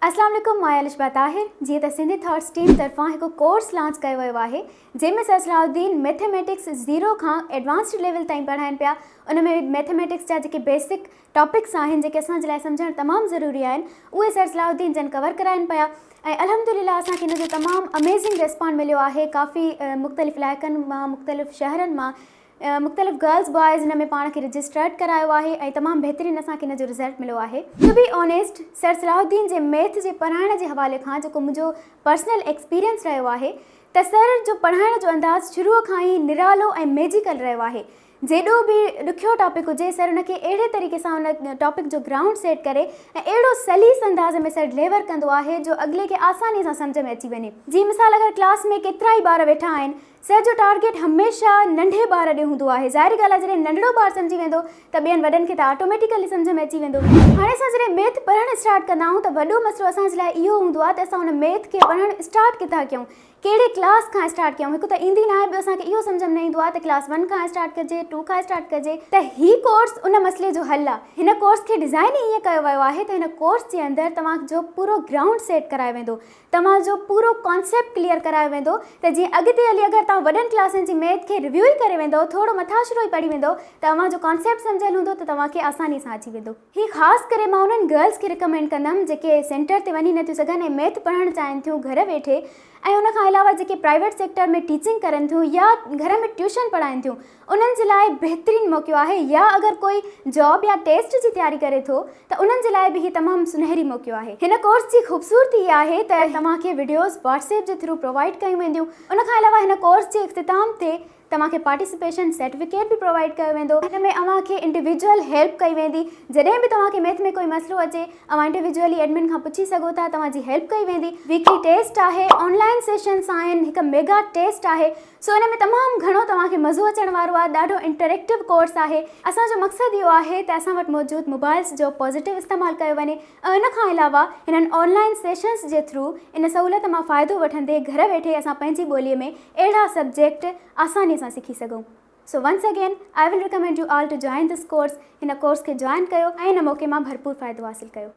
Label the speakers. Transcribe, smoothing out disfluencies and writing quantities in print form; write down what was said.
Speaker 1: अस्सलाम वालेकुम, मां अलिशबा ताहिर। जी त सिंधी थॉट्स टीम तरफां हिकु कोर्स लॉन्च कयो वियो आहे जंहिंमें सर सलाहुद्दीन मैथमेटिक्स 0 खां एडवांस्ड लेवल ताईं पढ़ाइनि पिया। उन में मैथमेटिक्स जा जेके बेसिक टॉपिक्स आहिनि जेके असांजे लाइ सम्झणु तमामु ज़रूरी आहिनि उहे सर सलाहुद्दीन जन कवर कराइनि पिया। ऐं अल्हम्दुलिल्लाह असांखे हिन जो तमामु अमेज़िंग रिस्पॉन्स मिलियो आहे। काफ़ी मुख़्तलिफ़ इलाइक़नि मां, मुख़्तलिफ़ शहरनि मां मुख़्तलिफ़ गर्ल्स बॉयज़ हिन में पाण खे रजिस्टर्ड करायो आहे ऐं तमामु बहितरीनु असांखे हिन जो रिज़ल्ट मिलियो आहे। To be honest, sir Salahuddin जे मैथ जे पढ़ाइण जे हवाले खां जेको मुंहिंजो पर्सनल एक्सपीरियंस रहियो आहे त सर जो पढ़ाइण जो अंदाज़ शुरूअ खां ई निरालो ऐं मैजिकल रहियो आहे। जेॾो बि ॾुखियो टॉपिक हुजे सर उनखे अहिड़े तरीक़े सां उन टॉपिक जो ग्राउंड सेट करे ऐं अहिड़ो सलीस अंदाज़ में सर डिलीवर कंदो आहे जो अॻिले खे आसानी सां सम्झ में अची वञे। जी मिसाल, अगरि क्लास में केतिरा ई ॿार वेठा आहिनि, सर जो टारगेट हमेशह नंढे ॿार ॾे हूंदो आहे। ज़ाहिर ॻाल्हि आहे, जॾहिं नंढड़ो ॿारु सम्झी वेंदो त ॿियनि वॾनि खे त ऑटोमेटिकली सम्झ में अची वेंदो। हाणे असां जॾहिं मैथ पढ़णु स्टार्ट कंदा आहियूं त वॾो मसइलो असांजे लाइ इहो हूंदो आहे त असां उन मैथ खे पढ़णु स्टार्ट किथां कयूं, कहिड़े क्लास खां स्टार्ट कयूं। हिकु त ईंदी न आहे, ॿियो असांखे इहो सम्झ में न ईंदो आहे त क्लास 1 खां स्टार्ट कजे, 2 खां स्टार्ट कजे। त ही कोर्स उन मसइले जो हल आहे। हिन कोर्स खे डिज़ाइन ईअं कयो वियो आहे त हिन कोर्स जे अंदरि तव्हांजो पूरो ग्राउंड सेट करायो वेंदो, तव्हांजो पूरो कॉन्सेप्ट क्लियर करायो वेंदो त जीअं अॻिते हली अगरि तव्हां वॾनि क्लासनि जी मैथ खे रिव्यू ई करे वेंदो, थोरो मथाशिरो ई पढ़ी वेंदो, तव्हांजो कॉन्सेप्ट सम्झियलु हूंदो त तव्हांखे आसानी सां अची वेंदो। ही ख़ासि करे मां उन्हनि गर्ल्स खे रिकमेंड कंदमि जेके सेंटर ते वञी नथियूं सघनि ऐं मैथ पढ़णु चाहिनि थियूं घर वेठे, ऐं उन खां अलावा जेके प्राइवेट सेक्टर में टीचिंग करनि थियूं या घर में ट्यूशन पढ़ाइनि थियूं, उन्हनि जे लाइ बहितरीनु मौक़ो आहे। या अगरि कोई जॉब या टेस्ट जी तयारी करे थो त उन्हनि जे लाइ बि ही तमामु सुनहरी मौक़ो आहे। हिन कोर्स जी ख़ूबसूरती इहा आहे त तव्हांखे वीडियोज़ व्हाट्सएप जे थ्रू प्रोवाइड कयूं वेंदियूं। उन खां अलावा हिन कोर्स जे इख़्तिताम ते तव्हांखे पार्टिसिपेशन सर्टिफिकेट बि प्रोवाइड कयो वेंदो। हिन में अव्हांखे इंडिविजुअल हेल्प कई वेंदी। जॾहिं बि तव्हांखे मैथ में कोई मसइलो अचे, अव्हां इंडिविजुअली एडमिन खां पुछी सघो था, तव्हांजी हेल्प कई वेंदी। वीकली टेस्ट आहे, ऑनलाइन सेशन्स आहिनि, हिकु मेगा टेस्ट आहे। सो हिन में तमामु घणो तव्हांखे मज़ो अचण वारो आहे। ॾाढो इंटरेक्टिव कोर्स आहे। असांजो मक़सदु इहो आहे त असां वटि मौजूदु मोबाइल्स जो पॉज़िटिव इस्तेमालु कयो वञे। ऐं इन खां अलावा हिननि ऑनलाइन सेशन्स जे थ्रू इन सहूलियत मां फ़ाइदो वठंदे घर वेठे असां पंहिंजी ॿोलीअ में अहिड़ा सब्जेक्ट आसानी सां सिखी सघूं। So once again I will recommend you all to join this course. हिन कोर्स खे जॉइन कयो ऐं हिन मौक़े मां भरपूर फ़ाइदो हासिलु कयो।